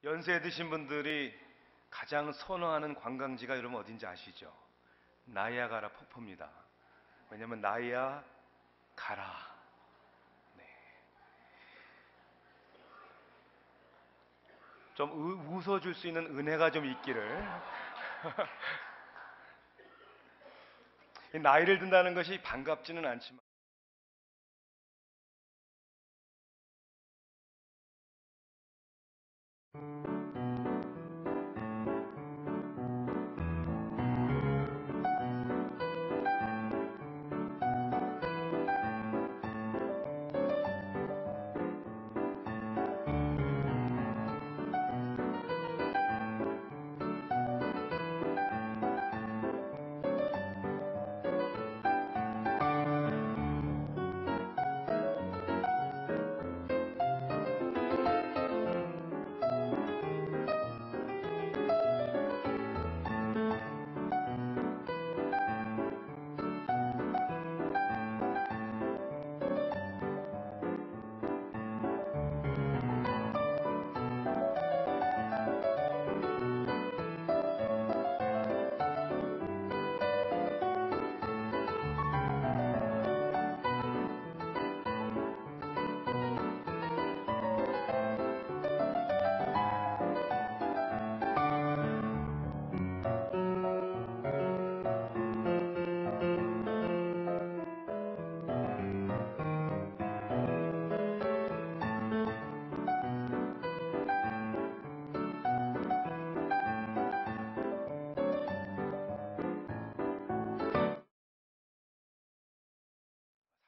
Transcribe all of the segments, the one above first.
연세 드신 분들이 가장 선호하는 관광지가 여러분 어딘지 아시죠? 나이아가라 폭포입니다. 왜냐면 나이아 가라. 네. 좀 웃어줄 수 있는 은혜가 좀 있기를. 나이를 든다는 것이 반갑지는 않지만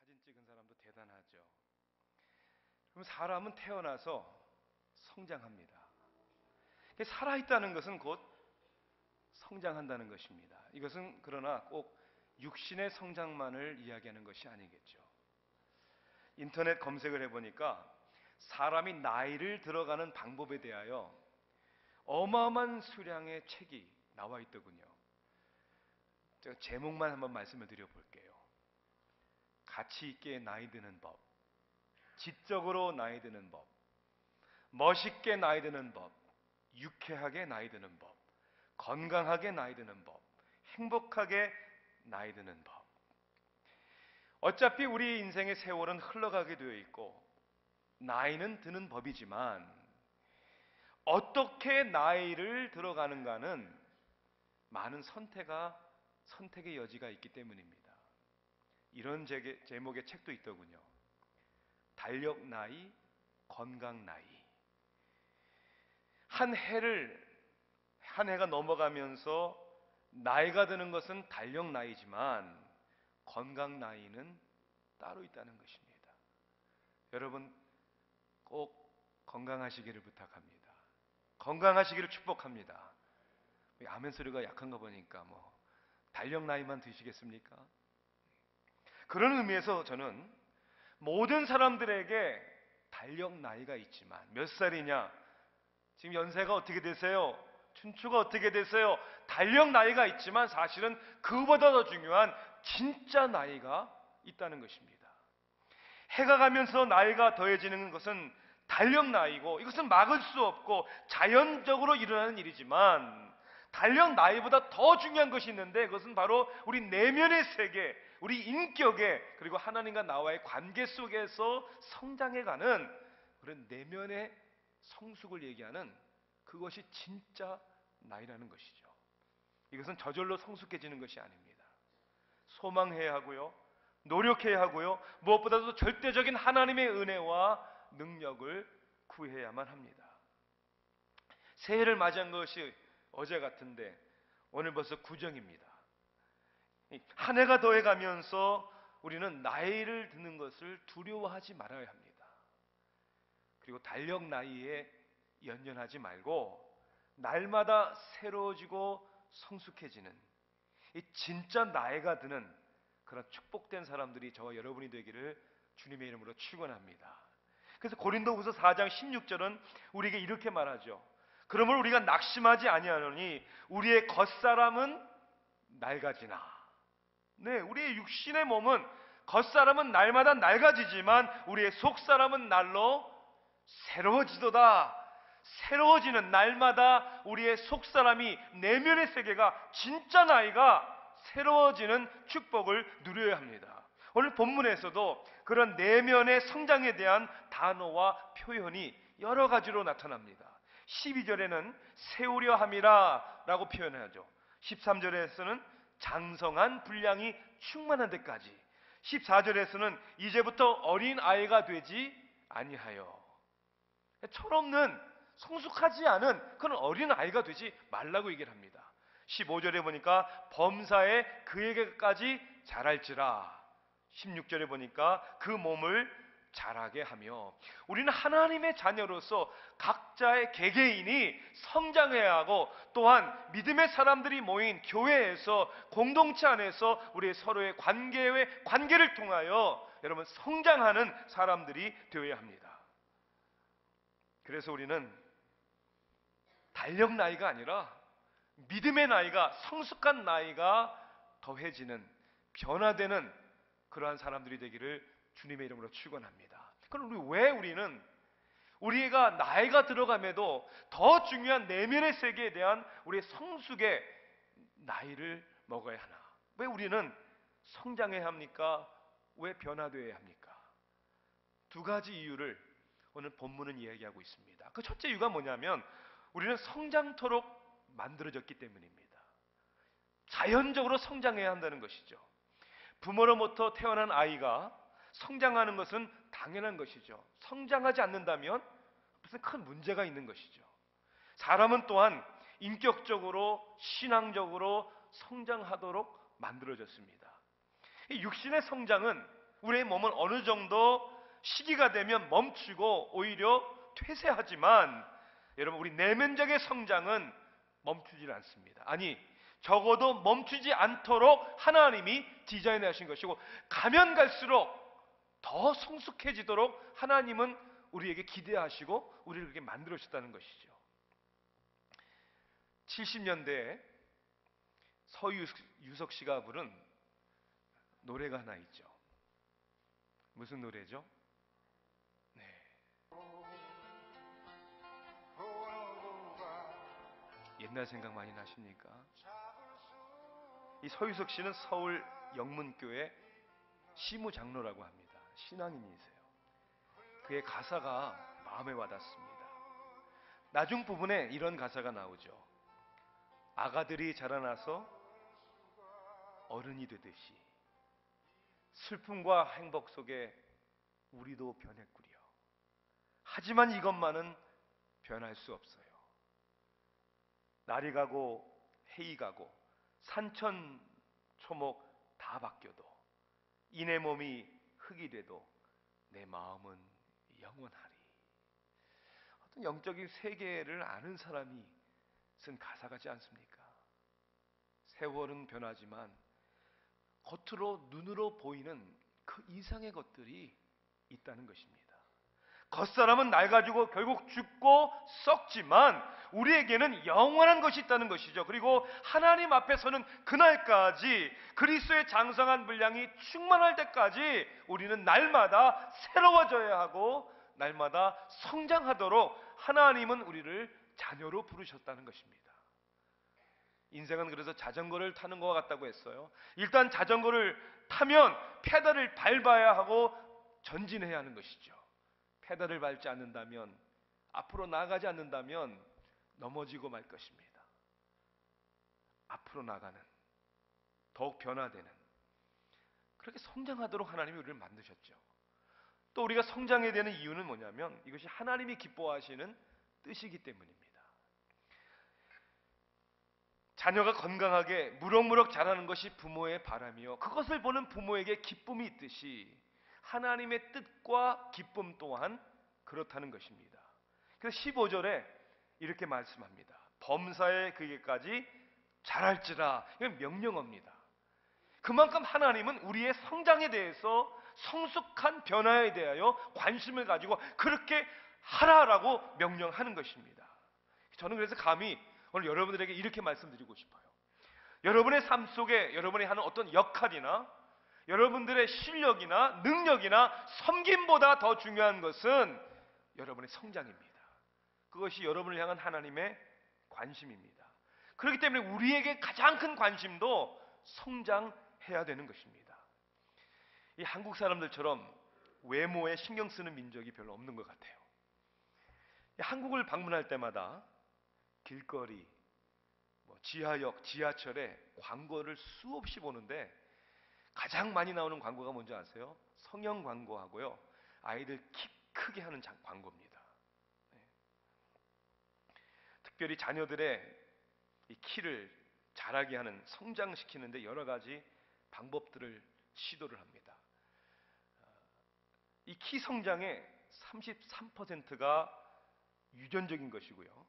사진 찍은 사람도 대단하죠. 그럼 사람은 태어나서 성장합니다. 살아있다는 것은 곧 성장한다는 것입니다. 이것은 그러나 꼭 육신의 성장만을 이야기하는 것이 아니겠죠. 인터넷 검색을 해보니까 사람이 나이를 들어가는 방법에 대하여 어마어마한 수량의 책이 나와 있더군요. 제가 제목만 한번 말씀을 드려볼게요. 가치 있게 나이 드는 법, 지적으로 나이 드는 법, 멋있게 나이 드는 법, 유쾌하게 나이 드는 법, 건강하게 나이 드는 법, 행복하게 나이 드는 법. 어차피 우리 인생의 세월은 흘러가게 되어 있고 나이는 드는 법이지만 어떻게 나이를 들어가는가는 많은 선택의 여지가 있기 때문입니다. 이런 제목의 책도 있더군요. 달력 나이, 건강 나이. 한 해가 넘어가면서 나이가 드는 것은 달력 나이지만 건강 나이는 따로 있다는 것입니다. 여러분 꼭 건강하시기를 부탁합니다. 건강하시기를 축복합니다. 아멘 소리가 약한가 보니까 달력 나이만 드시겠습니까? 그런 의미에서 저는 모든 사람들에게 달력 나이가 있지만 몇 살이냐? 지금 연세가 어떻게 되세요? 춘추가 어떻게 되세요? 달력 나이가 있지만 사실은 그보다 더 중요한 진짜 나이가 있다는 것입니다. 해가 가면서 나이가 더해지는 것은 달력 나이고 이것은 막을 수 없고 자연적으로 일어나는 일이지만 달력 나이보다 더 중요한 것이 있는데 그것은 바로 우리 내면의 세계, 우리 인격에 그리고 하나님과 나와의 관계 속에서 성장해가는 그런 내면의 성숙을 얘기하는 그것이 진짜 나이라는 것이죠. 이것은 저절로 성숙해지는 것이 아닙니다. 소망해야 하고요, 노력해야 하고요, 무엇보다도 절대적인 하나님의 은혜와 능력을 구해야만 합니다. 새해를 맞이한 것이 어제 같은데 오늘 벌써 구정입니다. 한 해가 더해가면서 우리는 나이를 드는 것을 두려워하지 말아야 합니다. 그리고 달력 나이에 연연하지 말고 날마다 새로워지고 성숙해지는 이 진짜 나이가 드는 그런 축복된 사람들이 저와 여러분이 되기를 주님의 이름으로 축원합니다. 그래서 고린도후서 4장 16절은 우리에게 이렇게 말하죠. 그러므로 우리가 낙심하지 아니하노니 우리의 겉사람은 낡아지나. 네, 우리의 육신의 몸은 겉사람은 날마다 낡아지지만 우리의 속사람은 날로 새로워지도다. 새로워지는, 날마다 우리의 속사람이, 내면의 세계가, 진짜 나이가 새로워지는 축복을 누려야 합니다. 오늘 본문에서도 그런 내면의 성장에 대한 단어와 표현이 여러 가지로 나타납니다. 12절에는 세우려 함이라 라고 표현하죠. 13절에서는 장성한 분량이 충만한 데까지, 14절에서는 이제부터 어린 아이가 되지 아니하여, 철없는, 성숙하지 않은 그런 어린 아이가 되지 말라고 얘기를 합니다. 15절에 보니까 범사에 그에게까지 자랄지라, 16절에 보니까 그 몸을 자라게 하며, 우리는 하나님의 자녀로서 각자의 개개인이 성장해야 하고, 또한 믿음의 사람들이 모인 교회에서, 공동체 안에서 우리 서로의 관계를 통하여 여러분 성장하는 사람들이 되어야 합니다. 그래서 우리는 달력 나이가 아니라 믿음의 나이가, 성숙한 나이가 더해지는, 변화되는 그러한 사람들이 되기를 주님의 이름으로 축원합니다. 그럼 우리는 우리가 나이가 들어감에도 더 중요한 내면의 세계에 대한 우리의 성숙의 나이를 먹어야 하나? 왜 우리는 성장해야 합니까? 왜 변화되어야 합니까? 두 가지 이유를 오늘 본문은 이야기하고 있습니다. 그 첫째 이유가 뭐냐면, 우리는 성장토록 만들어졌기 때문입니다. 자연적으로 성장해야 한다는 것이죠. 부모로부터 태어난 아이가 성장하는 것은 당연한 것이죠. 성장하지 않는다면 무슨 큰 문제가 있는 것이죠. 사람은 또한 인격적으로, 신앙적으로 성장하도록 만들어졌습니다. 이 육신의 성장은 우리의 몸은 어느 정도 시기가 되면 멈추고 오히려 퇴색하지만, 여러분, 우리 내면적의 성장은 멈추질 않습니다. 아니, 적어도 멈추지 않도록 하나님이 디자인해 하신 것이고, 가면 갈수록 더 성숙해지도록 하나님은 우리에게 기대하시고 우리를 그렇게 만들어 주셨다는 것이죠. 70년대에 서유석 씨가 부른 노래가 하나 있죠. 무슨 노래죠? 네. 옛날 생각 많이 나십니까? 이 서유석 씨는 서울 영문교회 시무장로라고 합니다. 신앙인이세요. 그의 가사가 마음에 와닿습니다. 나중 부분에 이런 가사가 나오죠. 아가들이 자라나서 어른이 되듯이 슬픔과 행복 속에 우리도 변했구려. 하지만 이것만은 변할 수 없어요. 날이 가고 해이 가고 산천초목 다 바뀌어도, 이내 몸이 흙이 돼도 내 마음은 영원하리. 어떤 영적인 세계를 아는 사람이 쓴 가사 같지 않습니까? 세월은 변하지만 겉으로, 눈으로 보이는 그 이상의 것들이 있다는 것입니다. 겉사람은 낡아지고 결국 죽고 썩지만 우리에게는 영원한 것이 있다는 것이죠. 그리고 하나님 앞에 서는 그날까지, 그리스도의 장성한 분량이 충만할 때까지 우리는 날마다 새로워져야 하고 날마다 성장하도록 하나님은 우리를 자녀로 부르셨다는 것입니다. 인생은 그래서 자전거를 타는 것 같다고 했어요. 일단 자전거를 타면 페달을 밟아야 하고 전진해야 하는 것이죠. 페달을 밟지 않는다면, 앞으로 나아가지 않는다면 넘어지고 말 것입니다. 앞으로 나가는, 더욱 변화되는, 그렇게 성장하도록 하나님이 우리를 만드셨죠. 또 우리가 성장해야 되는 이유는 뭐냐면, 이것이 하나님이 기뻐하시는 뜻이기 때문입니다. 자녀가 건강하게 무럭무럭 자라는 것이 부모의 바람이요, 그것을 보는 부모에게 기쁨이 있듯이 하나님의 뜻과 기쁨 또한 그렇다는 것입니다. 그래서 15절에 이렇게 말씀합니다. 범사에 그에게까지 자랄지라. 이건 명령어입니다. 그만큼 하나님은 우리의 성장에 대해서, 성숙한 변화에 대하여 관심을 가지고 그렇게 하라라고 명령하는 것입니다. 저는 그래서 감히 오늘 여러분들에게 이렇게 말씀드리고 싶어요. 여러분의 삶 속에 여러분이 하는 어떤 역할이나 여러분들의 실력이나 능력이나 섬김보다 더 중요한 것은 여러분의 성장입니다. 그것이 여러분을 향한 하나님의 관심입니다. 그렇기 때문에 우리에게 가장 큰 관심도 성장해야 되는 것입니다. 이 한국 사람들처럼 외모에 신경 쓰는 민족이 별로 없는 것 같아요. 한국을 방문할 때마다 길거리, 지하역, 지하철에 광고를 수없이 보는데 가장 많이 나오는 광고가 뭔지 아세요? 성형 광고하고요, 아이들 키 크게 하는 광고입니다. 특별히 자녀들의 이 키를 자라게 하는, 성장시키는데 여러 가지 방법들을 시도를 합니다. 이 키 성장의 33%가 유전적인 것이고요,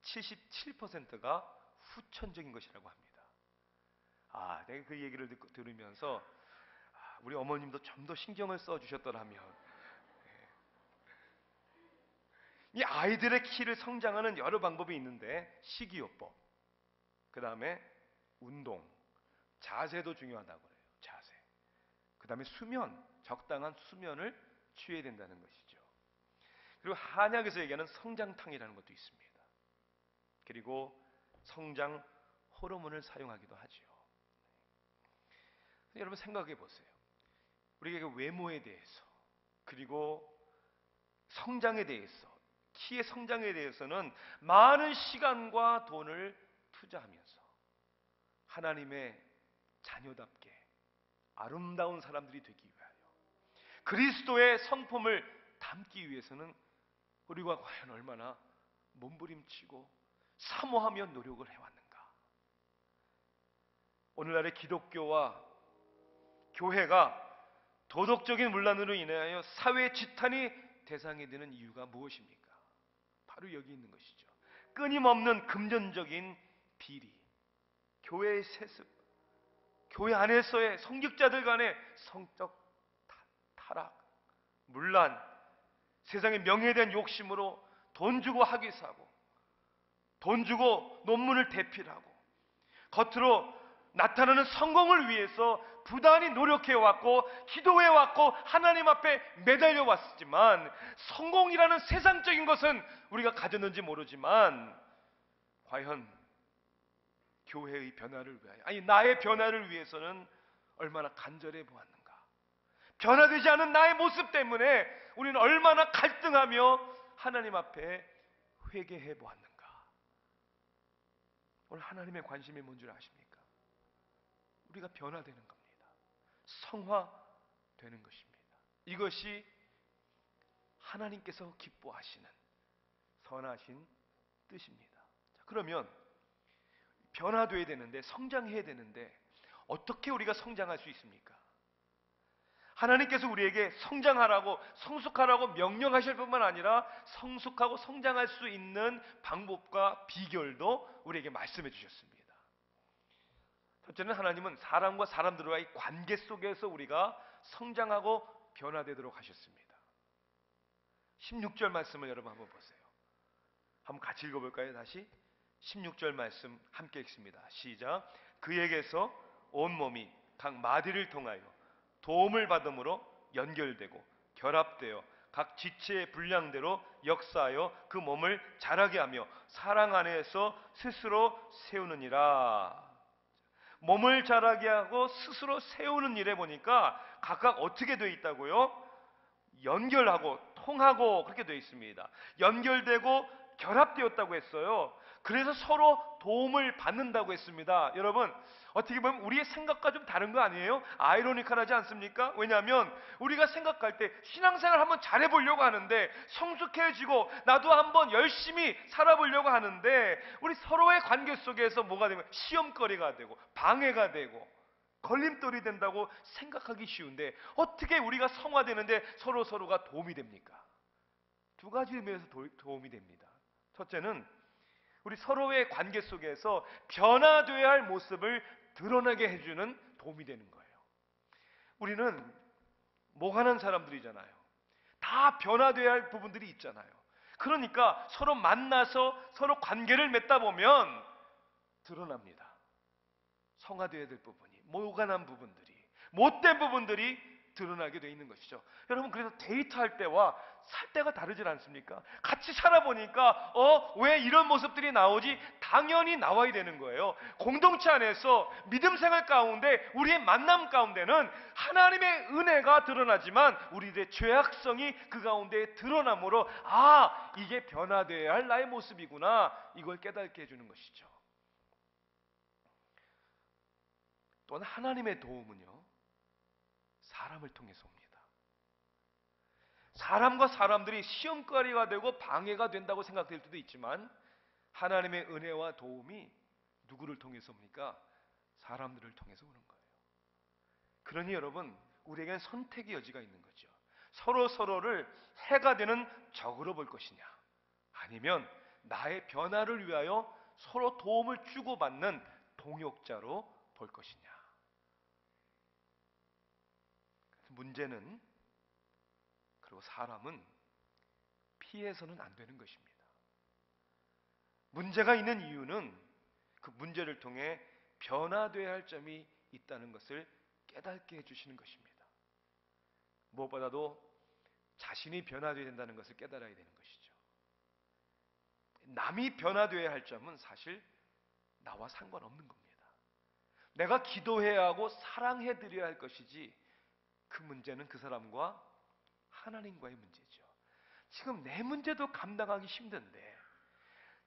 77%가 후천적인 것이라고 합니다. 내가 그 얘기를 들으면서 우리 어머님도 좀 더 신경을 써주셨더라면. 이 아이들의 키를 성장하는 여러 방법이 있는데 식이요법, 그 다음에 운동, 자세도 중요하다고 해요. 자세. 그 다음에 수면, 적당한 수면을 취해야 된다는 것이죠. 그리고 한약에서 얘기하는 성장탕이라는 것도 있습니다. 그리고 성장 호르몬을 사용하기도 하죠. 여러분 생각해 보세요. 우리가 외모에 대해서, 그리고 성장에 대해서, 키의 성장에 대해서는 많은 시간과 돈을 투자하면서 하나님의 자녀답게 아름다운 사람들이 되기 위하여, 그리스도의 성품을 담기 위해서는 우리가 과연 얼마나 몸부림치고 사모하며 노력을 해왔는가. 오늘날의 기독교와 교회가 도덕적인 문란으로 인하여 사회의 지탄이 대상이 되는 이유가 무엇입니까? 바로 여기 있는 것이죠. 끊임없는 금전적인 비리, 교회의 세습, 교회 안에서의 성직자들 간의 성적 타락, 문란, 세상의 명예에 대한 욕심으로 돈 주고 학위 사고, 돈 주고 논문을 대필하고, 겉으로 나타나는 성공을 위해서 부단히 노력해왔고 기도해왔고 하나님 앞에 매달려왔지만, 성공이라는 세상적인 것은 우리가 가졌는지 모르지만 과연 교회의 변화를 위하여, 아니 나의 변화를 위해서는 얼마나 간절해 보았는가. 변화되지 않은 나의 모습 때문에 우리는 얼마나 갈등하며 하나님 앞에 회개해 보았는가. 오늘 하나님의 관심이 뭔 줄 아십니까? 우리가 변화되는 겁니다. 성화되는 것입니다. 이것이 하나님께서 기뻐하시는 선하신 뜻입니다. 자, 그러면 변화되어야 되는데, 성장해야 되는데 어떻게 우리가 성장할 수 있습니까? 하나님께서 우리에게 성장하라고, 성숙하라고 명령하실 뿐만 아니라 성숙하고 성장할 수 있는 방법과 비결도 우리에게 말씀해 주셨습니다. 첫째는 하나님은 사람과 사람들과의 관계 속에서 우리가 성장하고 변화되도록 하셨습니다. 16절 말씀을 여러분 한번 보세요. 한번 같이 읽어볼까요? 다시 16절 말씀 함께 읽습니다. 시작. 그에게서 온몸이 각 마디를 통하여 도움을 받음으로 연결되고 결합되어 각 지체의 분량대로 역사하여 그 몸을 자라게 하며 사랑 안에서 스스로 세우느니라. 몸을 자라게 하고 스스로 세우는 일에 보니까 각각 어떻게 되어 있다고요? 연결하고 통하고 그렇게 되어 있습니다. 연결되고 결합되었다고 했어요. 그래서 서로 도움을 받는다고 했습니다. 여러분, 어떻게 보면 우리의 생각과 좀 다른 거 아니에요? 아이러니컬하지 않습니까? 왜냐하면 우리가 생각할 때 신앙생활 한번 잘해보려고 하는데, 성숙해지고 나도 한번 열심히 살아보려고 하는데, 우리 서로의 관계 속에서 뭐가 되면 시험거리가 되고 방해가 되고 걸림돌이 된다고 생각하기 쉬운데, 어떻게 우리가 성화되는데 서로가 도움이 됩니까? 두 가지 의미에서 도움이 됩니다. 첫째는 우리 서로의 관계 속에서 변화되어야 할 모습을 드러나게 해주는 도움이 되는 거예요. 우리는 뭐 하는 사람들이잖아요. 다 변화되어야 할 부분들이 있잖아요. 그러니까 서로 만나서 서로 관계를 맺다 보면 드러납니다. 성화되어야 될 부분이, 모가난 부분들이, 못된 부분들이 드러나게 되어 있는 것이죠. 여러분, 그래서 데이트할 때와 살 때가 다르질 않습니까? 같이 살아보니까 왜 이런 모습들이 나오지? 당연히 나와야 되는 거예요. 공동체 안에서 믿음 생활 가운데 우리의 만남 가운데는 하나님의 은혜가 드러나지만 우리들의 죄악성이 그 가운데 드러나므로 이게 변화되어야 할 나의 모습이구나, 이걸 깨닫게 해주는 것이죠. 또한 하나님의 도움은요, 사람을 통해서 옵니다. 사람과 사람들이 시험거리가 되고 방해가 된다고 생각될 때도 있지만 하나님의 은혜와 도움이 누구를 통해서 옵니까? 사람들을 통해서 오는 거예요. 그러니 여러분, 우리에겐 선택의 여지가 있는 거죠. 서로를 해가 되는 적으로 볼 것이냐, 아니면 나의 변화를 위하여 서로 도움을 주고받는 동역자로 볼 것이냐. 문제는, 그리고 사람은 피해서는 안 되는 것입니다. 문제가 있는 이유는 그 문제를 통해 변화되어야 할 점이 있다는 것을 깨닫게 해주시는 것입니다. 무엇보다도 자신이 변화되어야 된다는 것을 깨달아야 되는 것이죠. 남이 변화되어야 할 점은 사실 나와 상관없는 겁니다. 내가 기도해야 하고 사랑해드려야 할 것이지, 그 문제는 그 사람과 하나님과의 문제죠. 지금 내 문제도 감당하기 힘든데,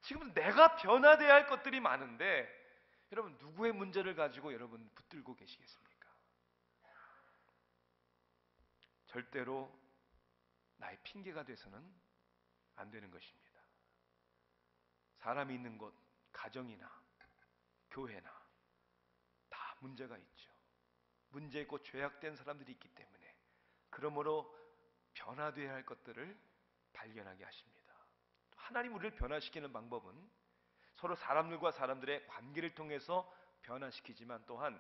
지금 내가 변화돼야 할 것들이 많은데, 여러분 누구의 문제를 가지고 여러분 붙들고 계시겠습니까? 절대로 나의 핑계가 돼서는 안 되는 것입니다. 사람이 있는 곳, 가정이나 교회나 다 문제가 있죠. 문제 있고 죄악된 사람들이 있기 때문에, 그러므로 변화되어야 할 것들을 발견하게 하십니다. 하나님 우리를 변화시키는 방법은 서로 사람들과 사람들의 관계를 통해서 변화시키지만, 또한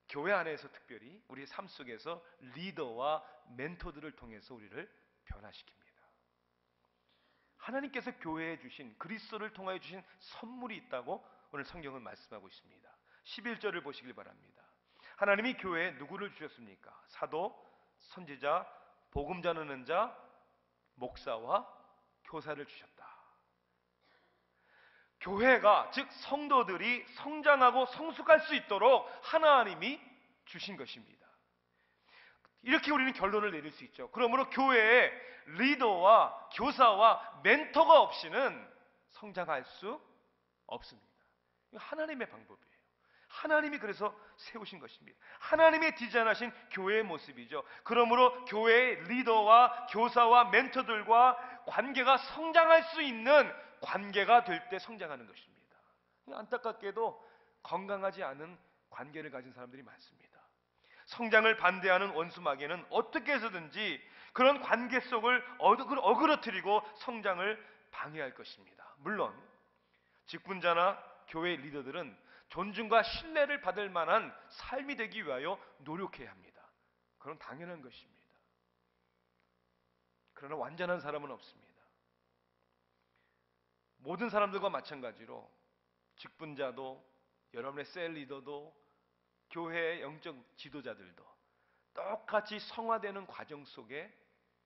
교회 안에서 특별히 우리의 삶 속에서 리더와 멘토들을 통해서 우리를 변화시킵니다. 하나님께서 교회에 주신, 그리스도를 통하여 주신 선물이 있다고 오늘 성경은 말씀하고 있습니다. 11절을 보시길 바랍니다. 하나님이 교회에 누구를 주셨습니까? 사도, 선지자, 복음 전하는 자, 목사와 교사를 주셨다. 교회가, 즉 성도들이 성장하고 성숙할 수 있도록 하나님이 주신 것입니다. 이렇게 우리는 결론을 내릴 수 있죠. 그러므로 교회에 리더와 교사와 멘토가 없이는 성장할 수 없습니다. 이거 하나님의 방법이에요. 하나님이 그래서 세우신 것입니다. 하나님의 디자인하신 교회의 모습이죠. 그러므로 교회의 리더와 교사와 멘토들과 관계가 성장할 수 있는 관계가 될 때 성장하는 것입니다. 안타깝게도 건강하지 않은 관계를 가진 사람들이 많습니다. 성장을 반대하는 원수 마귀는 어떻게 해서든지 그런 관계 속을 어그러뜨리고 성장을 방해할 것입니다. 물론 직분자나 교회 리더들은 존중과 신뢰를 받을 만한 삶이 되기 위하여 노력해야 합니다. 그건 당연한 것입니다. 그러나 완전한 사람은 없습니다. 모든 사람들과 마찬가지로 직분자도, 여러분의 셀 리더도, 교회의 영적 지도자들도 똑같이 성화되는 과정 속에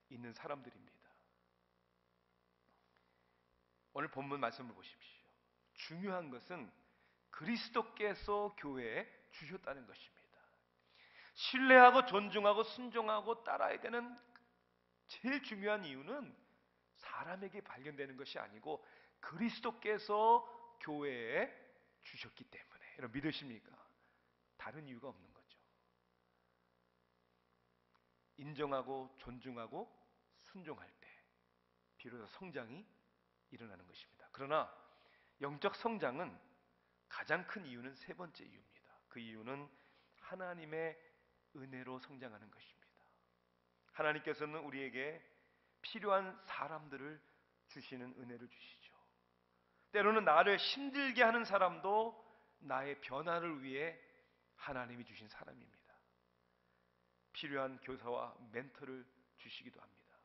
있는 사람들입니다. 오늘 본문 말씀을 보십시오. 중요한 것은 그리스도께서 교회에 주셨다는 것입니다. 신뢰하고 존중하고 순종하고 따라야 되는 제일 중요한 이유는 사람에게 발견되는 것이 아니고 그리스도께서 교회에 주셨기 때문에. 여러분 믿으십니까? 다른 이유가 없는 거죠. 인정하고 존중하고 순종할 때 비로소 성장이 일어나는 것입니다. 그러나 영적 성장은 가장 큰 이유는 세 번째 이유입니다. 그 이유는 하나님의 은혜로 성장하는 것입니다. 하나님께서는 우리에게 필요한 사람들을 주시는 은혜를 주시죠. 때로는 나를 힘들게 하는 사람도 나의 변화를 위해 하나님이 주신 사람입니다. 필요한 교사와 멘토를 주시기도 합니다.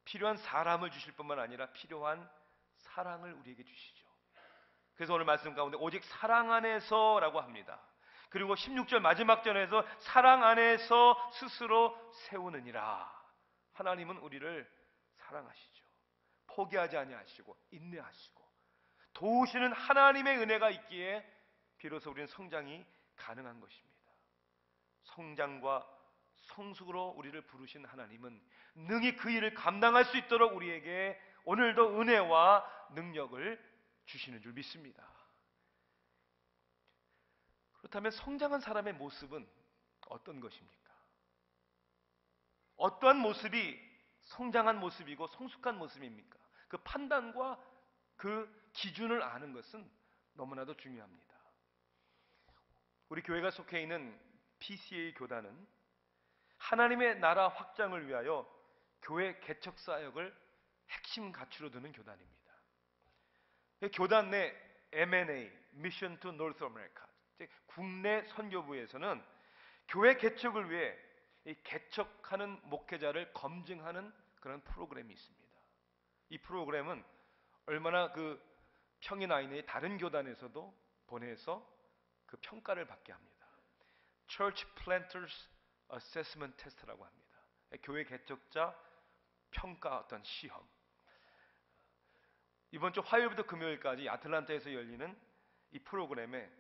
필요한 사람을 주실 뿐만 아니라 필요한 사랑을 우리에게 주시죠. 그래서 오늘 말씀 가운데 오직 사랑 안에서라고 합니다. 그리고 16절 마지막 절에서 사랑 안에서 스스로 세우느니라. 하나님은 우리를 사랑하시죠. 포기하지 아니하시고 인내하시고 도우시는 하나님의 은혜가 있기에 비로소 우리는 성장이 가능한 것입니다. 성장과 성숙으로 우리를 부르신 하나님은 능히 그 일을 감당할 수 있도록 우리에게 오늘도 은혜와 능력을 주시는 줄 믿습니다. 그렇다면 성장한 사람의 모습은 어떤 것입니까? 어떠한 모습이 성장한 모습이고 성숙한 모습입니까? 그 판단과 그 기준을 아는 것은 너무나도 중요합니다. 우리 교회가 속해 있는 PCA 교단은 하나님의 나라 확장을 위하여 교회 개척 사역을 핵심 가치로 두는 교단입니다. 교단 내 M&A, Mission to North America, 국내 선교부에서는 교회 개척을 위해 이 개척하는 목회자를 검증하는 그런 프로그램이 있습니다. 이 프로그램은 얼마나 그 평이 나 있는 다른 교단에서도 보내서 그 평가를 받게 합니다. Church Planters Assessment Test라고 합니다. 교회 개척자 평가 어떤 시험. 이번 주 화요일부터 금요일까지 아틀란타에서 열리는 이 프로그램에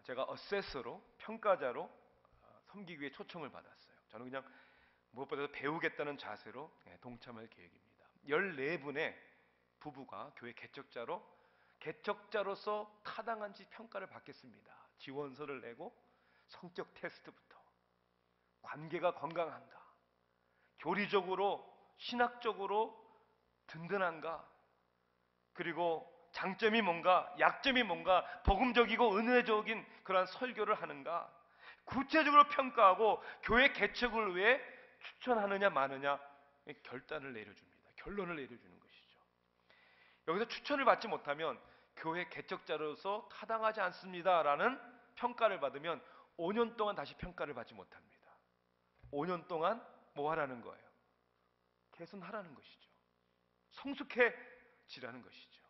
제가 어세서로 평가자로 섬기기 위해 초청을 받았어요. 저는 그냥 무엇보다도 배우겠다는 자세로 동참할 계획입니다. 14분의 부부가 교회 개척자로서 타당한지 평가를 받겠습니다. 지원서를 내고 성적 테스트부터 관계가 건강한가, 교리적으로 신학적으로 든든한가, 그리고 장점이 뭔가, 약점이 뭔가, 복음적이고 은혜적인 그러한 설교를 하는가, 구체적으로 평가하고 교회 개척을 위해 추천하느냐 마느냐 결단을 내려줍니다. 결론을 내려주는 것이죠. 여기서 추천을 받지 못하면 교회 개척자로서 타당하지 않습니다라는 평가를 받으면 5년 동안 다시 평가를 받지 못합니다. 5년 동안 뭐 하라는 거예요? 개선하라는 것이죠. 성숙해지라는 것이죠.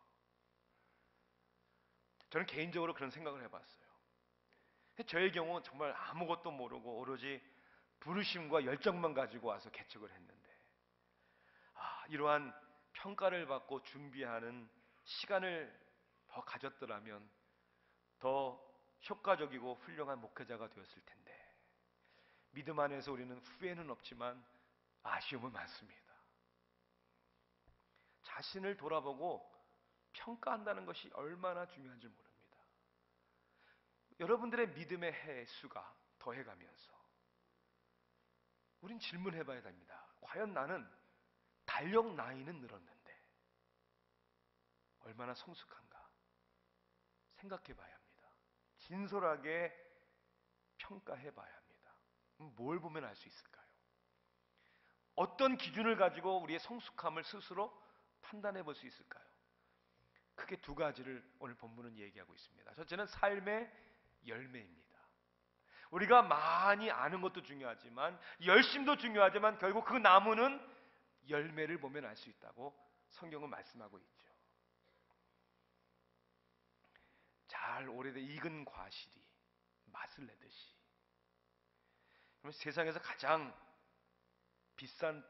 저는 개인적으로 그런 생각을 해봤어요. 저의 경우 정말 아무것도 모르고 오로지 부르심과 열정만 가지고 와서 개척을 했는데, 이러한 평가를 받고 준비하는 시간을 더 가졌더라면 더 효과적이고 훌륭한 목회자가 되었을 텐데, 믿음 안에서 우리는 후회는 없지만 아쉬움은 많습니다. 자신을 돌아보고 평가한다는 것이 얼마나 중요한지 모릅니다. 여러분들의 믿음의 횟수가 더해가면서 우린 질문해 봐야 됩니다. 과연 나는 달력 나이는 늘었는데 얼마나 성숙한가 생각해 봐야 합니다. 진솔하게 평가해 봐야 합니다. 뭘 보면 알 수 있을까요? 어떤 기준을 가지고 우리의 성숙함을 스스로 판단해 볼 수 있을까요? 크게 두 가지를 오늘 본문은 얘기하고 있습니다. 첫째는 삶의 열매입니다. 우리가 많이 아는 것도 중요하지만, 열심도 중요하지만 결국 그 나무는 열매를 보면 알 수 있다고 성경은 말씀하고 있죠. 잘 오래된 익은 과실이 맛을 내듯이, 세상에서 가장 비싼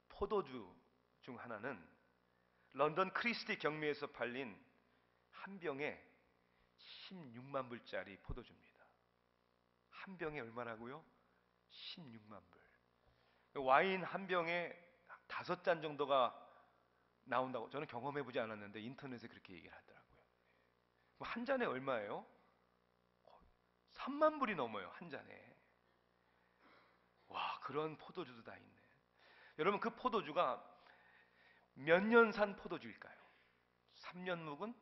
포도주 중 하나는 런던 크리스티 경매에서 팔린 한 병에 16만 불짜리 포도주입니다. 한 병에 얼마라고요? 16만 불. 와인 한 병에 5잔 정도가 나온다고 저는 경험해보지 않았는데 인터넷에 그렇게 얘기를 하더라고요. 한 잔에 얼마예요? 3만 불이 넘어요, 한 잔에. 와, 그런 포도주도 다 있네. 여러분, 그 포도주가 몇 년 산 포도주일까요? 3년 묵은?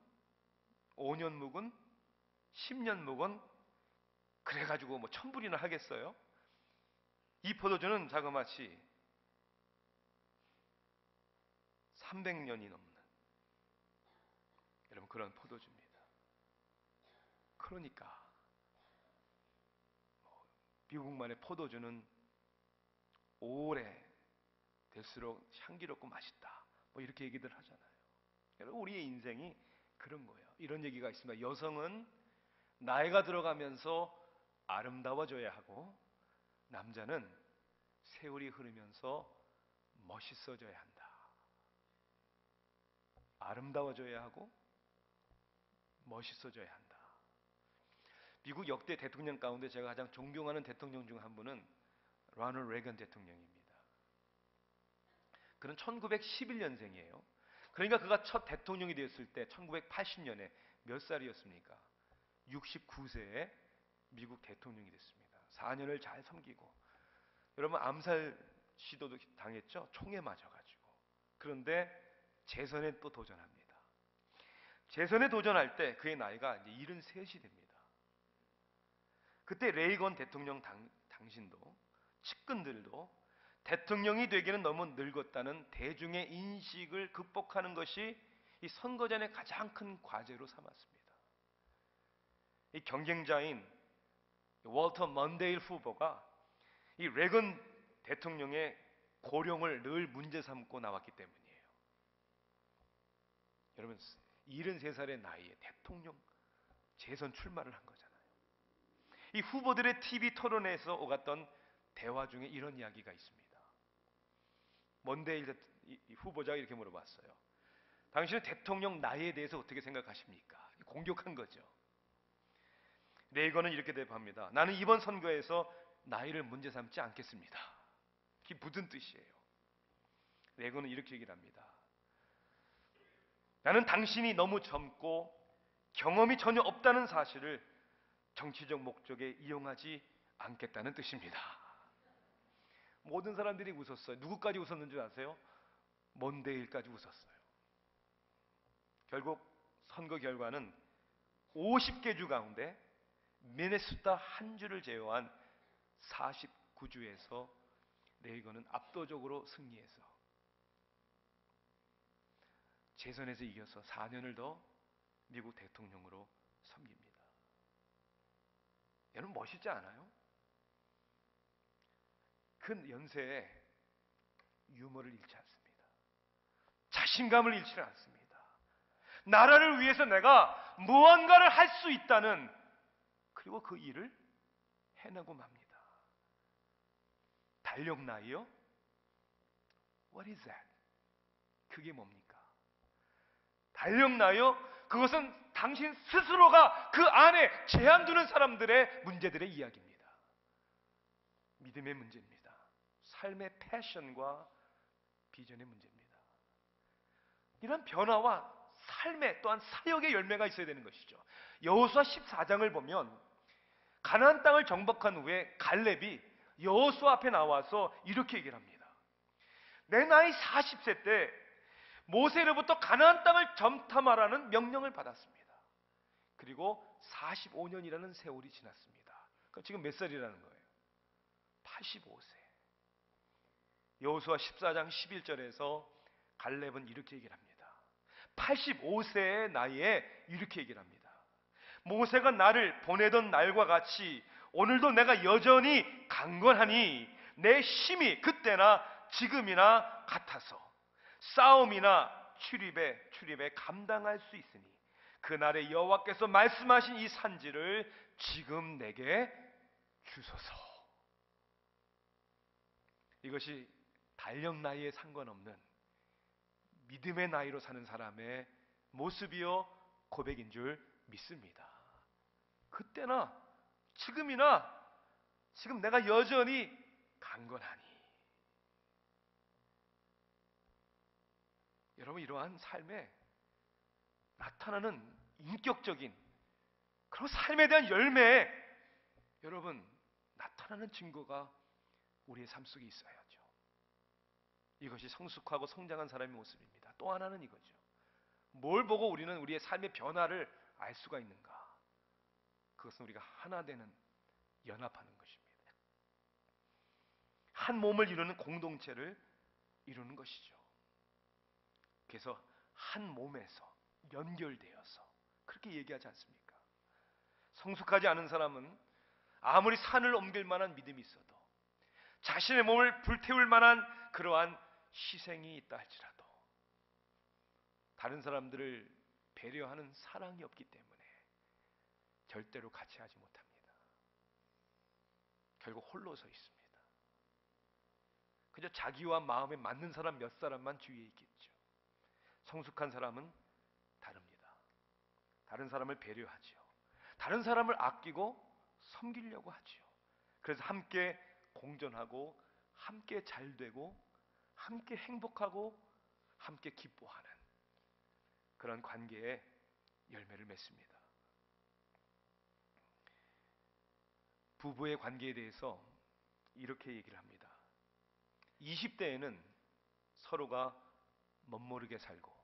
5년 묵은? 10년 묵은? 그래가지고 뭐 1000불이나 하겠어요? 이 포도주는 자그마치 300년이 넘는 여러분 그런 포도주입니다. 그러니까 미국만의 포도주는 오래 될수록 향기롭고 맛있다, 뭐 이렇게 얘기들 하잖아요. 여러분, 우리의 인생이 그런 거예요. 이런 얘기가 있습니다. 여성은 나이가 들어가면서 아름다워져야 하고, 남자는 세월이 흐르면서 멋있어져야 한다. 아름다워져야 하고 멋있어져야 한다. 미국 역대 대통령 가운데 제가 가장 존경하는 대통령 중 한 분은 로널드 레이건 대통령입니다. 그는 1911년생이에요. 그러니까 그가 첫 대통령이 되었을 때 1980년에 몇 살이었습니까? 69세에 미국 대통령이 됐습니다. 4년을 잘 섬기고, 여러분 암살 시도도 당했죠? 총에 맞아가지고. 그런데 재선에 또 도전합니다. 재선에 도전할 때 그의 나이가 이제 73이 됩니다. 그때 레이건 대통령 당신도 측근들도 대통령이 되기는 너무 늙었다는 대중의 인식을 극복하는 것이 이 선거전의 가장 큰 과제로 삼았습니다. 이 경쟁자인 월터 먼데일 후보가 이 레건 대통령의 고령을 늘 문제 삼고 나왔기 때문이에요. 여러분 73살의 나이에 대통령 재선 출마를 한 거잖아요. 이 후보들의 TV 토론회에서 오갔던 대화 중에 이런 이야기가 있습니다. 먼데일 후보자가 이렇게 물어봤어요. 당신은 대통령 나이에 대해서 어떻게 생각하십니까? 공격한 거죠. 레이건은 이렇게 대답합니다. 나는 이번 선거에서 나이를 문제 삼지 않겠습니다. 그게 무슨 뜻이에요? 레이건은 이렇게 얘기를 합니다. 나는 당신이 너무 젊고 경험이 전혀 없다는 사실을 정치적 목적에 이용하지 않겠다는 뜻입니다. 모든 사람들이 웃었어요. 누구까지 웃었는 줄 아세요? 먼데일까지 웃었어요. 결국 선거 결과는 50개 주 가운데 미네소타 한 주를 제외한 49주에서 레이건은 압도적으로 승리해서 재선에서 이겨서 4년을 더 미국 대통령으로 섬깁니다. 여러분 멋있지 않아요? 그 연세에 유머를 잃지 않습니다. 자신감을 잃지 않습니다. 나라를 위해서 내가 무언가를 할 수 있다는, 그리고 그 일을 해내고 맙니다. 달력 나이요? What is that? 그게 뭡니까? 달력 나이요? 그것은 당신 스스로가 그 안에 제한 두는 사람들의 문제들의 이야기입니다. 믿음의 문제입니다. 삶의 패션과 비전의 문제입니다. 이런 변화와 삶의 또한 사역의 열매가 있어야 되는 것이죠. 여호수아 14장을 보면 가나안 땅을 정복한 후에 갈렙이 여호수아 앞에 나와서 이렇게 얘기를 합니다. 내 나이 40세 때 모세로부터 가나안 땅을 점탐하라는 명령을 받았습니다. 그리고 45년이라는 세월이 지났습니다. 그러니까 지금 몇 살이라는 거예요? 85세. 여호수아 14장 11절에서 갈렙은 이렇게 얘기를 합니다. 85세의 나이에 이렇게 얘기를 합니다. 모세가 나를 보내던 날과 같이 오늘도 내가 여전히 강건하니 내 힘이 그때나 지금이나 같아서 싸움이나 출입에 감당할 수 있으니 그날에 여호와께서 말씀하신 이 산지를 지금 내게 주소서. 이것이 달력 나이에 상관없는 믿음의 나이로 사는 사람의 모습이요 고백인 줄 믿습니다. 그때나 지금이나 지금 내가 여전히 강건하니. 여러분 이러한 삶에 나타나는 인격적인 그런 삶에 대한 열매에 여러분 나타나는 증거가 우리의 삶 속에 있어야죠. 이것이 성숙하고 성장한 사람의 모습입니다. 또 하나는 이거죠. 뭘 보고 우리는 우리의 삶의 변화를 알 수가 있는가? 그것은 우리가 하나 되는, 연합하는 것입니다. 한 몸을 이루는 공동체를 이루는 것이죠. 그래서 한 몸에서 연결되어서 그렇게 얘기하지 않습니까? 성숙하지 않은 사람은 아무리 산을 옮길 만한 믿음이 있어도 자신의 몸을 불태울 만한 그러한 희생이 있다 할지라도 다른 사람들을 배려하는 사랑이 없기 때문에 절대로 같이 하지 못합니다. 결국 홀로 서 있습니다. 그저 자기와 마음에 맞는 사람 몇 사람만 주위에 있겠죠. 성숙한 사람은 다른 사람을 배려하지요. 다른 사람을 아끼고 섬기려고 하지요. 그래서 함께 공존하고 함께 잘되고 함께 행복하고 함께 기뻐하는 그런 관계에 열매를 맺습니다. 부부의 관계에 대해서 이렇게 얘기를 합니다. 20대에는 서로가 멋모르게 살고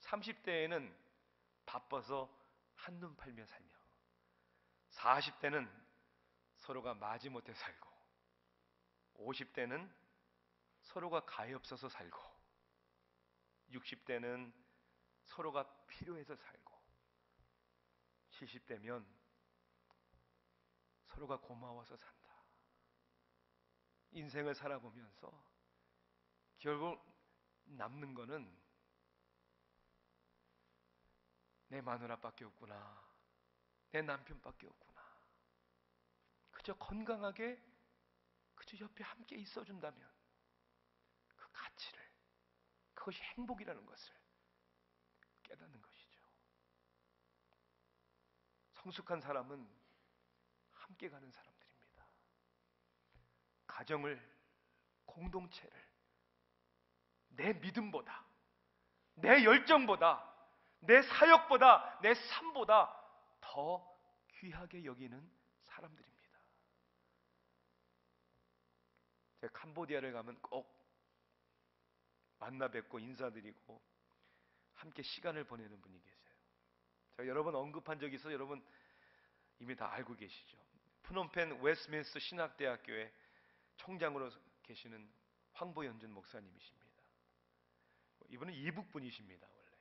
30대에는 바빠서 한눈 팔며 살며 40대는 서로가 마지못해 살고 50대는 서로가 가엾어서 살고 60대는 서로가 필요해서 살고 70대면 서로가 고마워서 산다. 인생을 살아보면서 결국 남는 거는 내 마누라밖에 없구나. 내 남편밖에 없구나. 그저 건강하게 그저 옆에 함께 있어준다면 그 가치를, 그것이 행복이라는 것을 깨닫는 것이죠. 성숙한 사람은 함께 가는 사람들입니다. 가정을, 공동체를 내 믿음보다, 내 열정보다, 내 사역보다, 내 삶보다 더 귀하게 여기는 사람들입니다. 제가 캄보디아를 가면 꼭 만나 뵙고 인사드리고 함께 시간을 보내는 분이 계세요. 제가 여러 번 언급한 적이 있어서 여러분 이미 다 알고 계시죠. 프놈펜 웨스트민스터 신학대학교의 총장으로 계시는 황보연준 목사님이십니다. 이분은 이북 분이십니다. 원래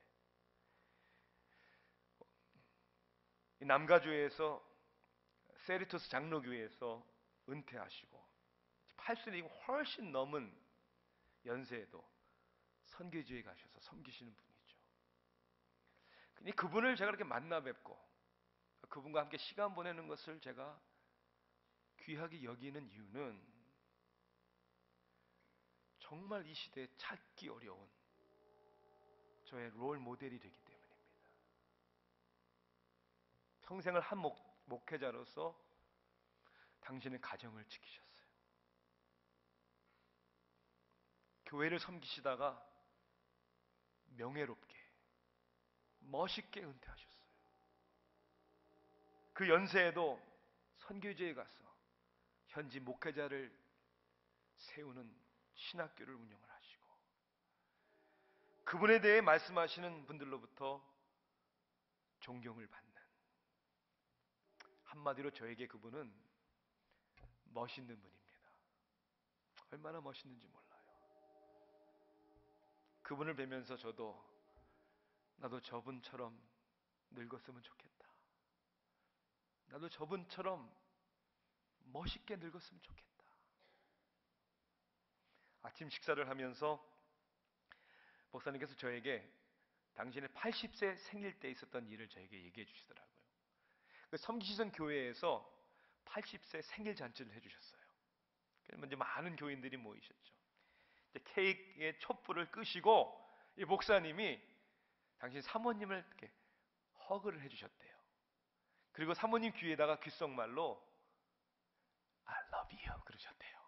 이 남가주에서 세리토스 장로교회에서 은퇴하시고 80이 훨씬 넘은 연세에도 선교지에 가셔서 섬기시는 분이죠. 근데 그분을 제가 이렇게 만나 뵙고 그분과 함께 시간 보내는 것을 제가 귀하게 여기는 이유는 정말 이 시대에 찾기 어려운 저의 롤 모델이 되기 때문입니다. 평생을 한 목회자로서 당신은 가정을 지키셨어요. 교회를 섬기시다가 명예롭게 멋있게 은퇴하셨어요. 그 연세에도 선교지에 가서 현지 목회자를 세우는 신학교를 운영을 하시고 그분에 대해 말씀하시는 분들로부터 존경을 받는, 한마디로 저에게 그분은 멋있는 분입니다. 얼마나 멋있는지 몰라요. 그분을 뵈면서 나도 저분처럼 늙었으면 좋겠다. 나도 저분처럼 멋있게 늙었으면 좋겠다. 아침 식사를 하면서 목사님께서 저에게 당신의 80세 생일 때 있었던 일을 저에게 얘기해 주시더라고요. 그 섬기시던 교회에서 80세 생일 잔치를 해주셨어요. 그러면 이제 많은 교인들이 모이셨죠. 이제 케이크의 촛불을 끄시고 이 목사님이 당신 사모님을 이렇게 허그를 해주셨대요. 그리고 사모님 귀에다가 귓속말로 I love you 그러셨대요.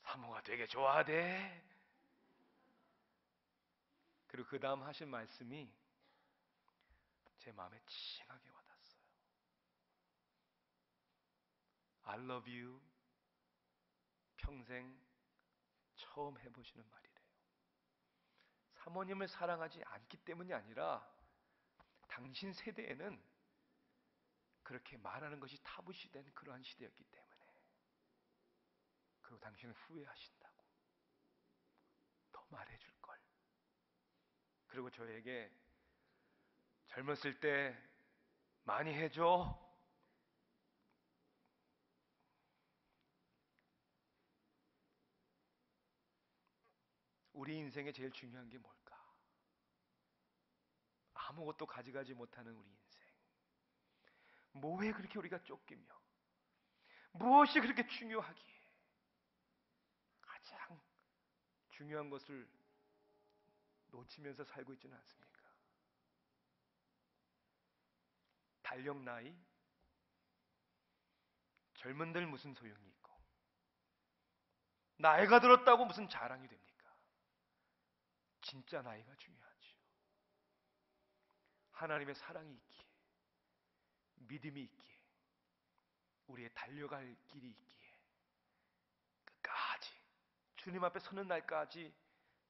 사모가 되게 좋아하대. 그리고 그 다음 하신 말씀이 제 마음에 칭하게 와닿았어요. I love you 평생 처음 해보시는 말이래요. 사모님을 사랑하지 않기 때문이 아니라 당신 세대에는 그렇게 말하는 것이 타부시된 그러한 시대였기 때문에, 그리고 당신은 후회하신다고 더 말해줄 걸. 그리고 저에게 젊었을 때 많이 해줘. 우리 인생에 제일 중요한 게 뭘까? 아무것도 가져가지 못하는 우리 인생. 뭐에 그렇게 우리가 쫓기며 무엇이 그렇게 중요하기에 가장 중요한 것을 놓치면서 살고 있지는 않습니까? 달력 나이? 젊은들 무슨 소용이 있고 나이가 들었다고 무슨 자랑이 됩니까? 진짜 나이가 중요하지요. 하나님의 사랑이 있기에, 믿음이 있기에, 우리의 달려갈 길이 있기에 끝까지 주님 앞에 서는 날까지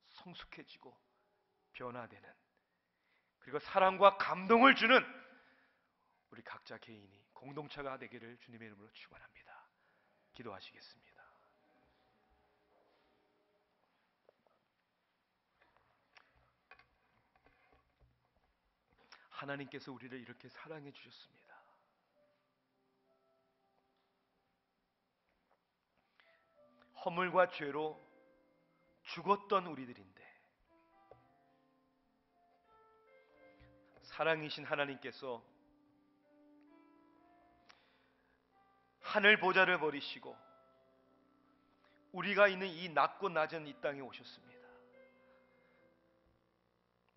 성숙해지고 변화되는, 그리고 사랑과 감동을 주는 우리 각자 개인이 공동체가 되기를 주님의 이름으로 축원합니다. 기도하시겠습니다. 하나님께서 우리를 이렇게 사랑해 주셨습니다. 허물과 죄로 죽었던 우리들인데 사랑이신 하나님께서 하늘 보좌를 버리시고 우리가 있는 이 낮고 낮은 이 땅에 오셨습니다.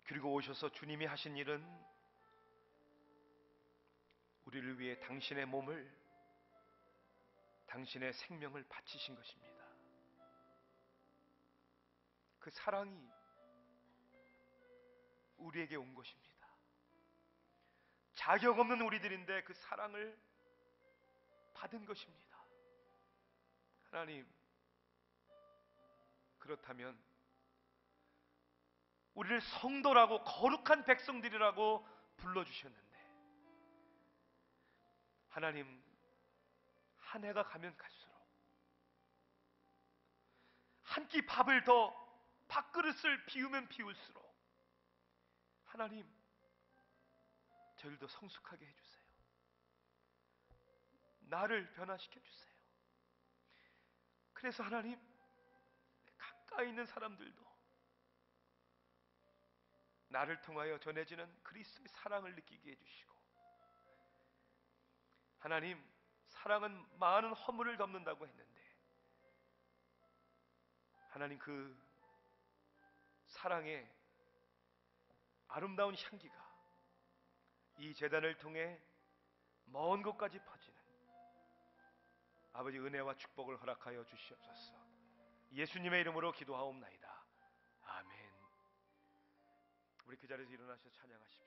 그리고 오셔서 주님이 하신 일은 우리를 위해 당신의 몸을, 당신의 생명을 바치신 것입니다. 그 사랑이 우리에게 온 것입니다. 자격 없는 우리들인데 그 사랑을 받은 것입니다. 하나님, 그렇다면 우리를 성도라고, 거룩한 백성들이라고 불러주셨는데 하나님, 한 해가 가면 갈수록 한 끼 밥을 더, 밥그릇을 비우면 비울수록 하나님, 저희를 더 성숙하게 해주세요. 나를 변화시켜 주세요. 그래서 하나님, 가까이 있는 사람들도 나를 통하여 전해지는 그리스도의 사랑을 느끼게 해주시고, 하나님, 사랑은 많은 허물을 덮는다고 했는데 하나님, 그 사랑의 아름다운 향기가 이 제단을 통해 먼 곳까지 퍼지는 아버지 은혜와 축복을 허락하여 주시옵소서. 예수님의 이름으로 기도하옵나이다. 아멘. 우리 그 자리에서 일어나셔서 찬양하십시오.